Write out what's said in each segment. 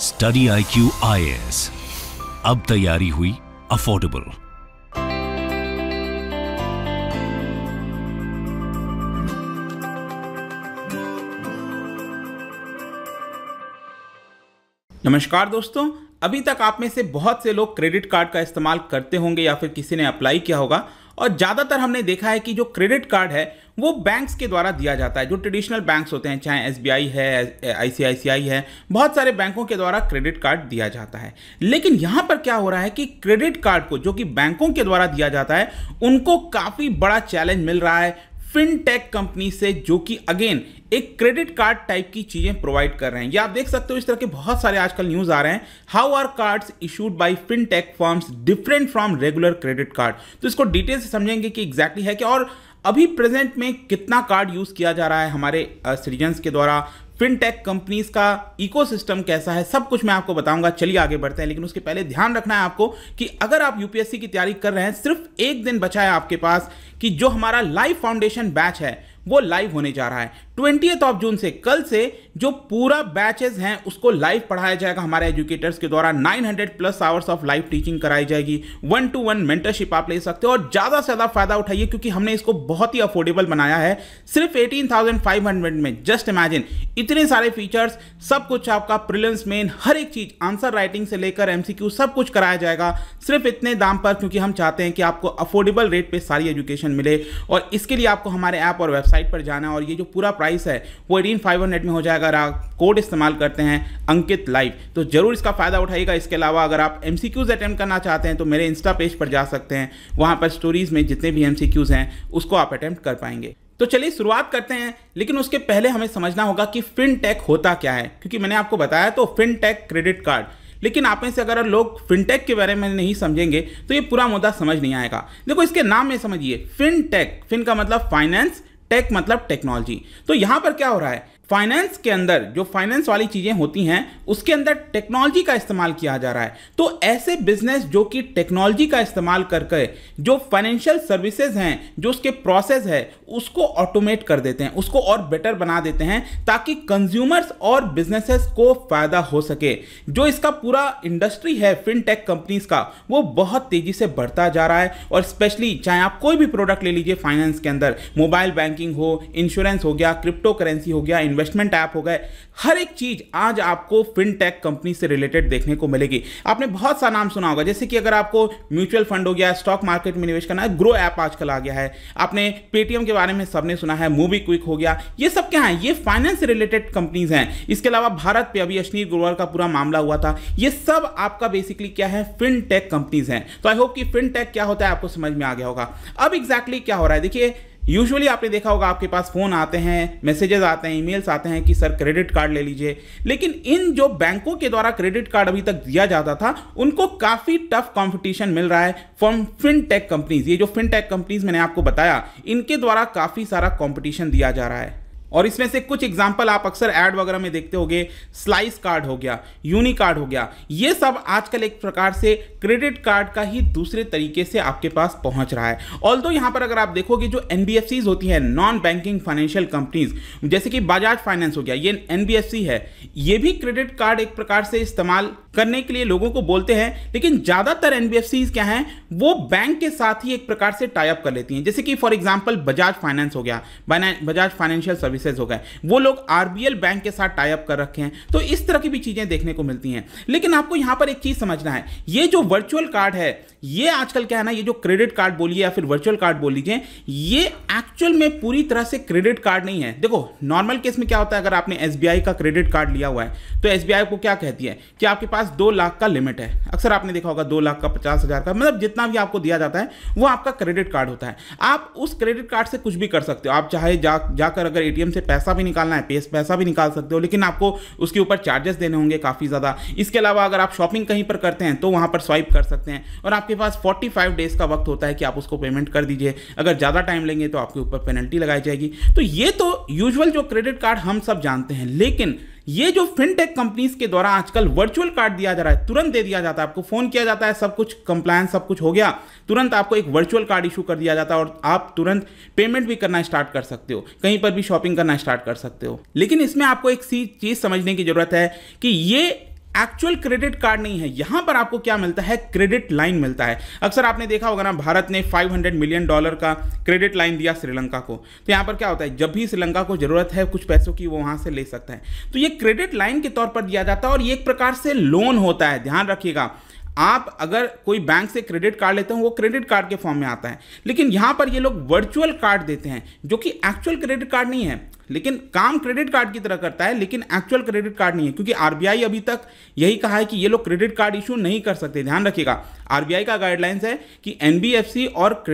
Study IQ IAS, अब तैयारी हुई अफोर्डेबल। नमस्कार दोस्तों, अभी तक आप में से बहुत से लोग क्रेडिट कार्ड का इस्तेमाल करते होंगे या फिर किसी ने अप्लाई किया होगा। और ज़्यादातर हमने देखा है कि जो क्रेडिट कार्ड है वो बैंक्स के द्वारा दिया जाता है। जो ट्रेडिशनल बैंक्स होते हैं, चाहे SBI है, ICICI है, बहुत सारे बैंकों के द्वारा क्रेडिट कार्ड दिया जाता है। लेकिन यहाँ पर क्या हो रहा है कि क्रेडिट कार्ड को जो कि बैंकों के द्वारा दिया जाता है, उनको काफ़ी बड़ा चैलेंज मिल रहा है फिनटेक कंपनी से, जो कि अगेन एक क्रेडिट कार्ड टाइप की चीजें प्रोवाइड कर रहे हैं। ये आप देख सकते हो, इस तरह के बहुत सारे आजकल न्यूज आ रहे हैं। How are cards issued by fintech firms different from regular credit card. तो इसको डिटेल से समझेंगे कि एग्जैक्टली है क्या, और अभी प्रेजेंट में कितना कार्ड यूज किया जा रहा है हमारे सिटीजन्स के द्वारा, फिनटेक कंपनीज का इकोसिस्टम कैसा है, सब कुछ मैं आपको बताऊंगा। चलिए आगे बढ़ते हैं, लेकिन उसके पहले ध्यान रखना है आपको कि अगर आप यूपीएससी की तैयारी कर रहे हैं, सिर्फ एक दिन बचा है आपके पास कि जो हमारा लाइव फाउंडेशन बैच है वो लाइव होने जा रहा है 20 जून से। कल से जो पूरा बैचेस हैं उसको लाइव पढ़ाया जाएगा हमारे एजुकेटर्स के द्वारा। 900+ आवर्स ऑफ लाइव टीचिंग कराई जाएगी। 1-to-1 मेंटरशिप आप ले सकते हो और ज़्यादा से ज़्यादा फायदा उठाइए, क्योंकि हमने इसको बहुत ही अफोर्डेबल बनाया है। सिर्फ 18,500 में। जस्ट इमेजिन, इतने सारे फीचर्स, सब कुछ आपका प्रीलिम्स मेन, हर एक चीज़, आंसर राइटिंग से लेकर MCQ सब कुछ कराया जाएगा सिर्फ इतने दाम पर, क्योंकि हम चाहते हैं कि आपको अफोर्डेबल रेट पर सारी एजुकेशन मिले। और इसके लिए आपको हमारे ऐप और वेबसाइट पर जाना है, और ये जो पूरा प्राइस है वो 18,500 में हो जाएगा। अगर आप कोड इस्तेमाल करते हैं अंकित लाइव, तो जरूर इसका फायदा उठाइएगा। इसके अलावा अगर आप MCQs अटेम्प्ट करना चाहते हैं तो मेरे इंस्टा पेज पर जा सकते हैं, वहां पर स्टोरीज में जितने भी MCQs हैं उसको आप अटेम्प्ट कर पाएंगे। तो चलिए शुरुआत करते हैं, लेकिन उसके पहले हमें समझना होगा कि फिनटेक होता क्या है, क्योंकि मैंने आपको बताया तो फिनटेक क्रेडिट कार्ड, लेकिन आप में से अगर लोग फिनटेक के बारे में नहीं समझेंगे तो ये पूरा मुद्दा समझ नहीं आएगा। देखो, इसके नाम में समझिए, फिनटेक, फिन का मतलब फाइनेंस, टेक मतलब टेक्नोलॉजी। तो यहां पर क्या हो रहा है, फाइनेंस के अंदर जो फाइनेंस वाली चीजें होती हैं उसके अंदर टेक्नोलॉजी का इस्तेमाल किया जा रहा है। तो ऐसे बिजनेस जो कि टेक्नोलॉजी का इस्तेमाल करके जो फाइनेंशियल सर्विसेज हैं, जो उसके प्रोसेस है, उसको ऑटोमेट कर देते हैं, उसको और बेटर बना देते हैं, ताकि कंज्यूमर्स और बिजनेसेस को फायदा हो सके। जो इसका पूरा इंडस्ट्री है फिनटेक कंपनीज का, वो बहुत तेजी से बढ़ता जा रहा है। और स्पेशली चाहे आप कोई भी प्रोडक्ट ले लीजिए फाइनेंस के अंदर, मोबाइल बैंकिंग हो, इंश्योरेंस हो गया, क्रिप्टो करेंसी हो गया, इन्वेस्टमेंट ऐप हो गए, हर एक चीज आज आपको फिनटेक कंपनी से रिलेटेड देखने को मिलेगी। आपने बहुत सा नाम सुना होगा, जैसे कि अगर आपको म्यूचुअल फंड हो गया, स्टॉक मार्केट में निवेश करना है, ग्रो ऐप आजकल आ गया है। आपने पेटीएम के बारे में सबने सुना है, मूवी क्विक हो गया। ये सब क्या है, ये फाइनेंस से रिलेटेड कंपनीज हैं। इसके अलावा भारत पे अभी अश्नीर ग्रोवर का पूरा मामला हुआ था। ये सब आपका बेसिकली क्या है, फिनटेक कंपनीज हैं। तो आई होप कि फिनटेक क्या होता है आपको समझ में आ गया होगा। अब एग्जैक्टली क्या हो रहा है, देखिए, यूजुअली आपने देखा होगा आपके पास फोन आते हैं, मैसेजेस आते हैं, ईमेल्स आते हैं कि सर क्रेडिट कार्ड ले लीजिए। लेकिन इन जो बैंकों के द्वारा क्रेडिट कार्ड अभी तक दिया जाता था, उनको काफी टफ कंपटीशन मिल रहा है फ्रॉम फिनटेक कंपनीज। ये जो फिनटेक कंपनीज मैंने आपको बताया, इनके द्वारा काफी सारा कंपटीशन दिया जा रहा है। और इसमें से कुछ एग्जाम्पल आप अक्सर ऐड वगैरह में देखते होंगे, स्लाइस कार्ड हो गया, यूनी कार्ड हो गया। ये सब आजकल एक प्रकार से क्रेडिट कार्ड का ही दूसरे तरीके से आपके पास पहुंच रहा है। ऑल्दो यहाँ पर अगर आप देखोगे, जो NBFCs होती हैं, नॉन बैंकिंग फाइनेंशियल कंपनीज, जैसे कि बजाज फाइनेंस हो गया, ये NBFC है, ये भी क्रेडिट कार्ड एक प्रकार से इस्तेमाल करने के लिए लोगों को बोलते हैं। लेकिन ज्यादातर NBFCs क्या हैं, वो बैंक के साथ ही एक प्रकार से टाई अप कर लेती हैं। जैसे कि फॉर एग्जांपल बजाज फाइनेंस हो गया, बजाज फाइनेंशियल सर्विसेज हो गए, वो लोग RBL बैंक के साथ टाई अप कर रखे हैं। तो इस तरह की भी चीजें देखने को मिलती हैं। लेकिन आपको यहां पर एक चीज समझना है, ये जो वर्चुअल कार्ड है, ये आजकल क्या है ना, ये जो क्रेडिट कार्ड बोलिए या फिर वर्चुअल कार्ड बोल लीजिए, ये एक्चुअल में पूरी तरह से क्रेडिट कार्ड नहीं है। देखो, नॉर्मल केस में क्या होता है, अगर आपने SBI का क्रेडिट कार्ड लिया हुआ है तो SBI को क्या कहती है कि आपके पास 2 लाख का लिमिट है। अक्सर आपने देखा होगा 2 लाख का, 50,000 का, मतलब जितना भी आपको दिया जाता है वो आपका क्रेडिट कार्ड होता है। आप उस क्रेडिट कार्ड से कुछ भी कर सकते हो। आप चाहे जाकर अगर ATM से पैसा भी निकालना है, पैसा भी निकाल सकते हो, लेकिन आपको उसके ऊपर चार्जेस देने होंगे काफी ज्यादा। इसके अलावा अगर आप शॉपिंग कहीं पर करते हैं तो वहां पर स्वाइप कर सकते हैं, और आपके पास 45 डेज का वक्त होता है कि आप उसको पेमेंट कर दीजिए। अगर ज्यादा टाइम लेंगे तो आपके ऊपर पेनल्टी लगाई जाएगी। तो ये तो यूजुअल जो क्रेडिट कार्ड हम सब जानते हैं। लेकिन ये जो फिनटेक कंपनीज के द्वारा आजकल वर्चुअल कार्ड दिया जा रहा है, तुरंत दे दिया जाता है, आपको फोन किया जाता है, सब कुछ कंप्लायंस सब कुछ हो गया, तुरंत आपको एक वर्चुअल कार्ड इशू कर दिया जाता है और आप तुरंत पेमेंट भी करना स्टार्ट कर सकते हो, कहीं पर भी शॉपिंग करना स्टार्ट कर सकते हो। लेकिन इसमें आपको एक सी चीज समझने की जरूरत है कि ये एक्चुअल क्रेडिट कार्ड नहीं है। यहां पर आपको क्या मिलता है, क्रेडिट लाइन मिलता है। अक्सर आपने देखा होगा ना, भारत ने $500 मिलियन का क्रेडिट लाइन दिया श्रीलंका को। तो यहां पर क्या होता है, जब भी श्रीलंका को जरूरत है कुछ पैसों की, वो वहां से ले सकता है। तो ये क्रेडिट लाइन के तौर पर दिया जाता है और ये एक प्रकार से लोन होता है। ध्यान रखिएगा, आप अगर कोई बैंक से क्रेडिट कार्ड लेते हैं वो क्रेडिट कार्ड के फॉर्म में आता है, लेकिन यहां पर ये लोग वर्चुअल कार्ड देते हैं जो कि एक्चुअल क्रेडिट कार्ड नहीं है, लेकिन काम क्रेडिट कार्ड की तरह करता है, लेकिन एक्चुअल क्रेडिट कार्ड नहीं है। क्योंकि आरबीआई अभी तक यही कहा है कि ये लोग क्रेडिट कार्ड इशू नहीं कर सकते। ध्यान रखिएगा, आरबीआई का गाइडलाइंस है कि एनबीएफसी और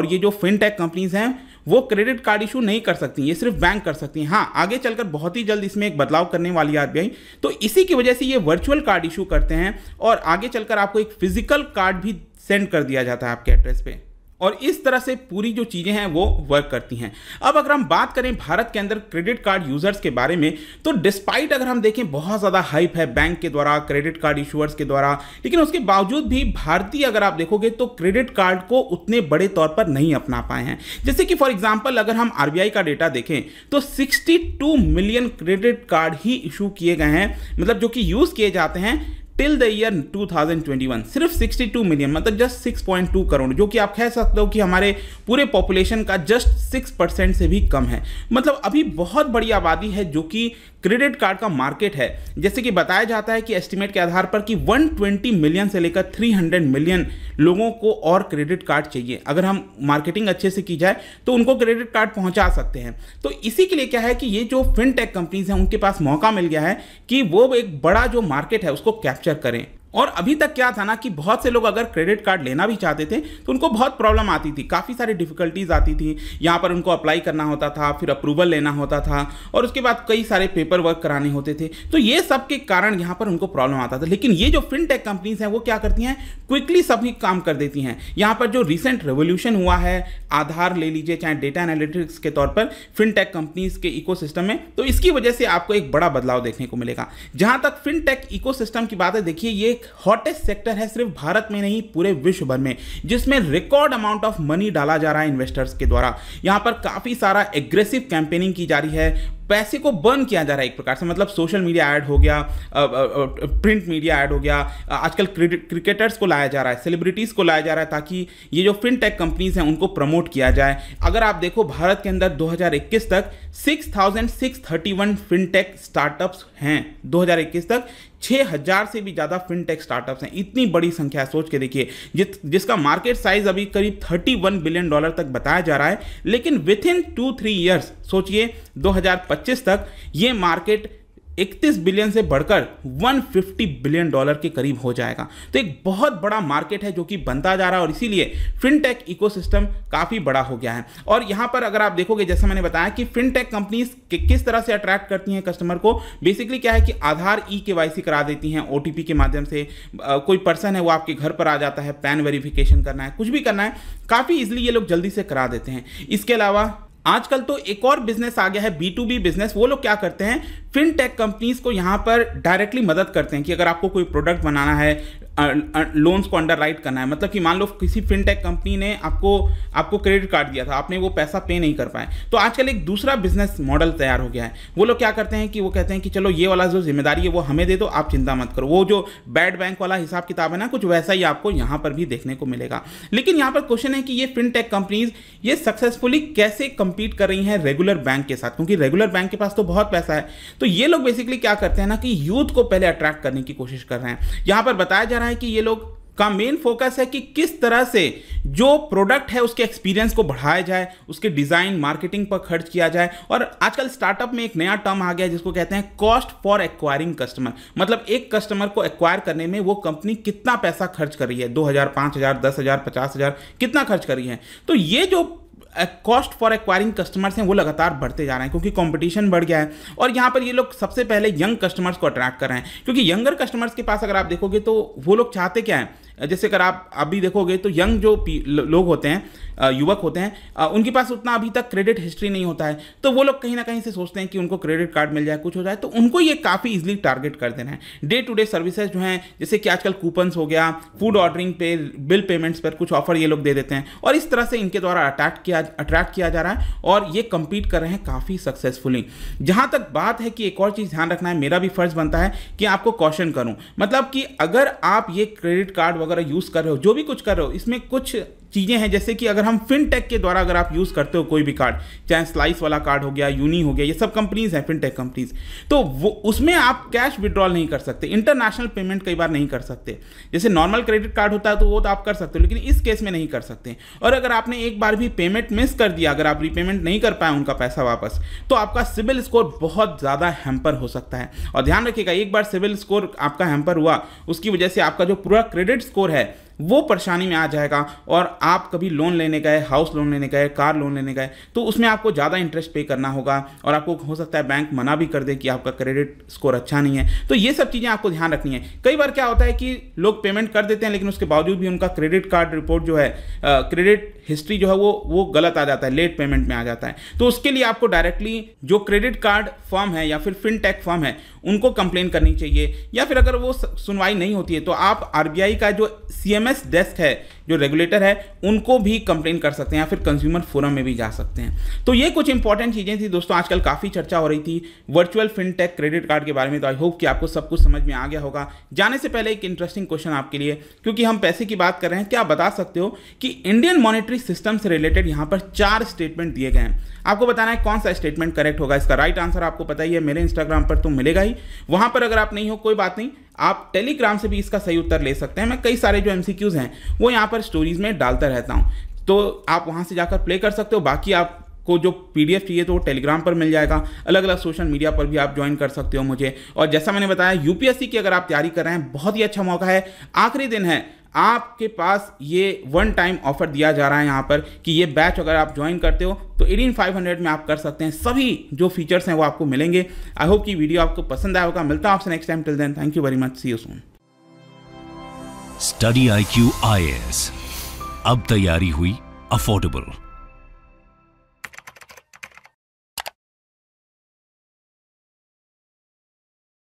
ये जो फिनटेक कंपनीज हैं वो क्रेडिट कार्ड इशू नहीं कर सकती, ये सिर्फ बैंक कर सकती हैं। हाँ, आगे चलकर बहुत ही जल्द इसमें एक बदलाव करने वाली है आरबीआई, तो इसी की वजह से ये वर्चुअल कार्ड इशू करते हैं और आगे चलकर आपको एक फिजिकल कार्ड भी सेंड कर दिया जाता है आपके एड्रेस पे, और इस तरह से पूरी जो चीज़ें हैं वो वर्क करती हैं। अब अगर हम बात करें भारत के अंदर क्रेडिट कार्ड यूजर्स के बारे में, तो डिस्पाइट अगर हम देखें बहुत ज़्यादा हाइप है बैंक के द्वारा, क्रेडिट कार्ड इशूअर्स के द्वारा, लेकिन उसके बावजूद भी भारतीय अगर आप देखोगे तो क्रेडिट कार्ड को उतने बड़े तौर पर नहीं अपना पाए हैं। जैसे कि फॉर एग्जाम्पल अगर हम आरबीआई का डेटा देखें तो 62 मिलियन क्रेडिट कार्ड ही इशू किए गए हैं, मतलब जो कि यूज़ किए जाते हैं टिल द ईयर 2021, सिर्फ 62 मिलियन, मतलब जस्ट 6.2 करोड़, जो कि आप कह सकते हो कि हमारे पूरे पॉपुलेशन का जस्ट 6% से भी कम है। मतलब अभी बहुत बड़ी आबादी है जो कि क्रेडिट कार्ड का मार्केट है। जैसे कि बताया जाता है कि एस्टिमेट के आधार पर कि 120 मिलियन से लेकर 300 मिलियन लोगों को और क्रेडिट कार्ड चाहिए। अगर हम मार्केटिंग अच्छे से की जाए तो उनको क्रेडिट कार्ड पहुंचा सकते हैं। तो इसी के लिए क्या है कि ये जो फिनटेक कंपनीज हैं उनके पास मौका मिल गया है कि वो एक बड़ा जो मार्केट है उसको कैप्चर करें। और अभी तक क्या था ना कि बहुत से लोग अगर क्रेडिट कार्ड लेना भी चाहते थे तो उनको बहुत प्रॉब्लम आती थी, काफ़ी सारी डिफिकल्टीज आती थी। यहाँ पर उनको अप्लाई करना होता था, फिर अप्रूवल लेना होता था और उसके बाद कई सारे पेपर वर्क कराने होते थे। तो ये सब के कारण यहाँ पर उनको प्रॉब्लम आता था। लेकिन ये जो फिनटेक कंपनीज हैं वो क्या करती हैं, क्विकली सभी काम कर देती हैं। यहाँ पर जो रिसेंट रेवोल्यूशन हुआ है, आधार ले लीजिए, चाहे डेटा एनालिटिक्स के तौर पर फिनटेक कंपनीज के इकोसिस्टम में, तो इसकी वजह से आपको एक बड़ा बदलाव देखने को मिलेगा। जहाँ तक फिनटेक इकोसिस्टम की बात है, देखिए ये हॉटेस्ट सेक्टर है, सिर्फ भारत में नहीं पूरे विश्व भर में, जिसमें रिकॉर्ड अमाउंट ऑफ मनी डाला जा रहा है इन्वेस्टर्स के द्वारा। यहां पर काफी सारा एग्रेसिव कैंपेनिंग की जा रही है, पैसे को बर्न किया जा रहा है एक प्रकार से। मतलब सोशल मीडिया ऐड हो गया, प्रिंट मीडिया ऐड हो गया, आजकल क्रिकेटर्स को लाया जा रहा है, सेलिब्रिटीज को लाया जा रहा है ताकि ये जो फिनटेक कंपनीज हैं उनको प्रमोट किया जाए। अगर आप देखो भारत के अंदर 2021 तक 6631 फिनटेक स्टार्टअप्स हैं। 2021 तक 6000 से भी ज़्यादा फिनटेक स्टार्टअप्स हैं। इतनी बड़ी संख्या है, सोच के देखिए, जिसका मार्केट साइज अभी करीब $31 बिलियन तक बताया जा रहा है। लेकिन विद इन 2-3 ईयर्स, सोचिए 2025 तक ये मार्केट 31 बिलियन से बढ़कर $150 बिलियन के करीब हो जाएगा। तो एक बहुत बड़ा मार्केट है जो कि बनता जा रहा है और इसीलिए फिनटेक इकोसिस्टम काफ़ी बड़ा हो गया है। और यहाँ पर अगर आप देखोगे, जैसे मैंने बताया कि फिनटेक कंपनीज किस तरह से अट्रैक्ट करती हैं कस्टमर को, बेसिकली क्या है कि आधार KYC करा देती हैं OTP के माध्यम से। कोई पर्सन है वो आपके घर पर आ जाता है, पैन वेरिफिकेशन करना है, कुछ भी करना है, काफ़ी ईजिली ये लोग जल्दी से करा देते हैं। इसके अलावा आजकल तो एक और बिजनेस आ गया है, B2B बिजनेस। वो लोग क्या करते हैं, फिनटेक कंपनीज को यहाँ पर डायरेक्टली मदद करते हैं कि अगर आपको कोई प्रोडक्ट बनाना है, लोन्स को अंडरराइट करना है, मतलब कि मान लो किसी फिनटेक कंपनी ने आपको क्रेडिट कार्ड दिया था, आपने वो पैसा पे नहीं कर पाए, तो आजकल एक दूसरा बिजनेस मॉडल तैयार हो गया है। वो लोग क्या करते हैं कि वो कहते हैं कि चलो ये वाला जो जिम्मेदारी है वो हमें दे दो, आप चिंता मत करो। वो जो बैड बैंक वाला हिसाब किताब है ना, कुछ वैसा ही आपको यहाँ पर भी देखने को मिलेगा। लेकिन यहाँ पर क्वेश्चन है कि ये फिनटेक कंपनीज ये सक्सेसफुली कैसे कंपीट कर रही हैं रेगुलर बैंक के साथ, क्योंकि रेगुलर बैंक के पास तो बहुत पैसा है। तो ये लोग बेसिकली क्या करते हैं ना कि यूथ को पहले अट्रैक्ट करने की कोशिश कर रहे हैं। यहाँ पर बताया जा रहा है कि ये लोग का मेन फोकस है कि किस तरह से जो प्रोडक्ट है उसके एक्सपीरियंस को बढ़ाया जाए, उसके डिजाइन मार्केटिंग पर खर्च किया जाए। और आजकल स्टार्टअप में एक नया टर्म आ गया जिसको कहते हैं कॉस्ट फॉर एक्वायरिंग कस्टमर, मतलब एक कस्टमर को एक्वायर करने में वो कंपनी कितना पैसा खर्च कर रही है, 2000, 5000, 10,000, 50,000 कितना खर्च कर रही है। तो ये जो कॉस्ट फॉर एक्वायरिंग कस्टमर्स हैं वो लगातार बढ़ते जा रहे हैं क्योंकि कंपटीशन बढ़ गया है। और यहाँ पर ये लोग सबसे पहले यंग कस्टमर्स को अट्रैक्ट कर रहे हैं, क्योंकि यंगर कस्टमर्स के पास अगर आप देखोगे तो वो लोग चाहते क्या हैं, जैसे अगर आप अभी देखोगे तो यंग जो लोग होते हैं, युवक होते हैं, उनके पास उतना अभी तक क्रेडिट हिस्ट्री नहीं होता है, तो वो लोग कहीं ना कहीं से सोचते हैं कि उनको क्रेडिट कार्ड मिल जाए, कुछ हो जाए, तो उनको ये काफ़ी इजीली टारगेट कर देना है। डे टू डे सर्विसेज जो हैं, जैसे कि आजकल कूपन्स हो गया, फूड ऑर्डरिंग पे, बिल पेमेंट्स पर कुछ ऑफर ये लोग दे देते हैं, और इस तरह से इनके द्वारा अट्रैक्ट किया जा रहा है और ये कंपीट कर रहे हैं काफ़ी सक्सेसफुली। जहाँ तक बात है कि एक और चीज़ ध्यान रखना है, मेरा भी फर्ज बनता है कि आपको कॉशन करूं, मतलब कि अगर आप ये क्रेडिट कार्ड वगैरह यूज़ कर रहे हो, जो भी कुछ कर रहे हो, इसमें कुछ चीज़ें हैं, जैसे कि अगर हम फिनटेक के द्वारा अगर आप यूज़ करते हो कोई भी कार्ड, चाहे स्लाइस वाला कार्ड हो गया, यूनी हो गया, ये सब कंपनीज हैं फिनटेक कंपनीज, तो वो उसमें आप कैश विड्रॉल नहीं कर सकते, इंटरनेशनल पेमेंट कई बार नहीं कर सकते। जैसे नॉर्मल क्रेडिट कार्ड होता है तो वो तो आप कर सकते हो, लेकिन इस केस में नहीं कर सकते। और अगर आपने एक बार भी पेमेंट मिस कर दिया, अगर आप रीपेमेंट नहीं कर पाए उनका पैसा वापस, तो आपका सिविल स्कोर बहुत ज़्यादा हैम्पर हो सकता है। और ध्यान रखिएगा, एक बार सिविल स्कोर आपका हैम्पर हुआ, उसकी वजह से आपका जो पूरा क्रेडिट स्कोर है वो परेशानी में आ जाएगा, और आप कभी लोन लेने गए, हाउस लोन लेने गए, कार लोन लेने गए, तो उसमें आपको ज़्यादा इंटरेस्ट पे करना होगा, और आपको हो सकता है बैंक मना भी कर दे कि आपका क्रेडिट स्कोर अच्छा नहीं है। तो ये सब चीज़ें आपको ध्यान रखनी है। कई बार क्या होता है कि लोग पेमेंट कर देते हैं, लेकिन उसके बावजूद भी उनका क्रेडिट कार्ड रिपोर्ट जो है, क्रेडिट हिस्ट्री जो है वो गलत आ जाता है, लेट पेमेंट में आ जाता है। तो उसके लिए आपको डायरेक्टली जो क्रेडिट कार्ड फर्म है या फिर फिनटेक फर्म है उनको कंप्लेन करनी चाहिए, या फिर अगर वो सुनवाई नहीं होती है तो आप आरबीआई का जो सीएमएस डेस्क है, जो रेगुलेटर है, उनको भी कंप्लेन कर सकते हैं, या फिर कंज्यूमर फोरम में भी जा सकते हैं। तो ये कुछ इंपॉर्टेंट चीज़ें थी दोस्तों। आजकल काफ़ी चर्चा हो रही थी वर्चुअल फिनटेक क्रेडिट कार्ड के बारे में, तो आई होप कि आपको सब कुछ समझ में आ गया होगा। जाने से पहले एक इंटरेस्टिंग क्वेश्चन आपके लिए, क्योंकि हम पैसे की बात कर रहे हैं, क्या आप बता सकते हो कि इंडियन मॉनेटरी सिस्टम से रिलेटेड यहाँ पर 4 स्टेटमेंट दिए गए हैं, आपको बताना है कौन सा स्टेटमेंट करेक्ट होगा। इसका राइट आंसर आपको पता ही है, मेरे इंस्टाग्राम पर तो मिलेगा ही, वहां पर अगर आप नहीं हो कोई बात नहीं, आप टेलीग्राम से भी इसका सही उत्तर ले सकते हैं। मैं कई सारे जो एमसीक्यूज हैं वो यहाँ पर स्टोरीज में डालता रहता हूँ, तो आप वहाँ से जाकर प्ले कर सकते हो। बाकी आपको जो पीडीएफ चाहिए तो वो टेलीग्राम पर मिल जाएगा, अलग अलग सोशल मीडिया पर भी आप ज्वाइन कर सकते हो मुझे। और जैसा मैंने बताया, यूपीएससी की अगर आप तैयारी कर रहे हैं, बहुत ही अच्छा मौका है, आखिरी दिन है, आपके पास ये 1 टाइम ऑफर दिया जा रहा है यहाँ पर कि ये बैच अगर आप ज्वाइन करते हो तो 18500 में आप कर सकते हैं। सभी जो फीचर्स हैं वो आपको मिलेंगे। आई होप कि वीडियो आपको पसंद आया होगा। मिलता हूं आपसे next time. Till then, thank you very much, see you soon. Study IQ IAS, अब तैयारी हुई अफोर्डेबल।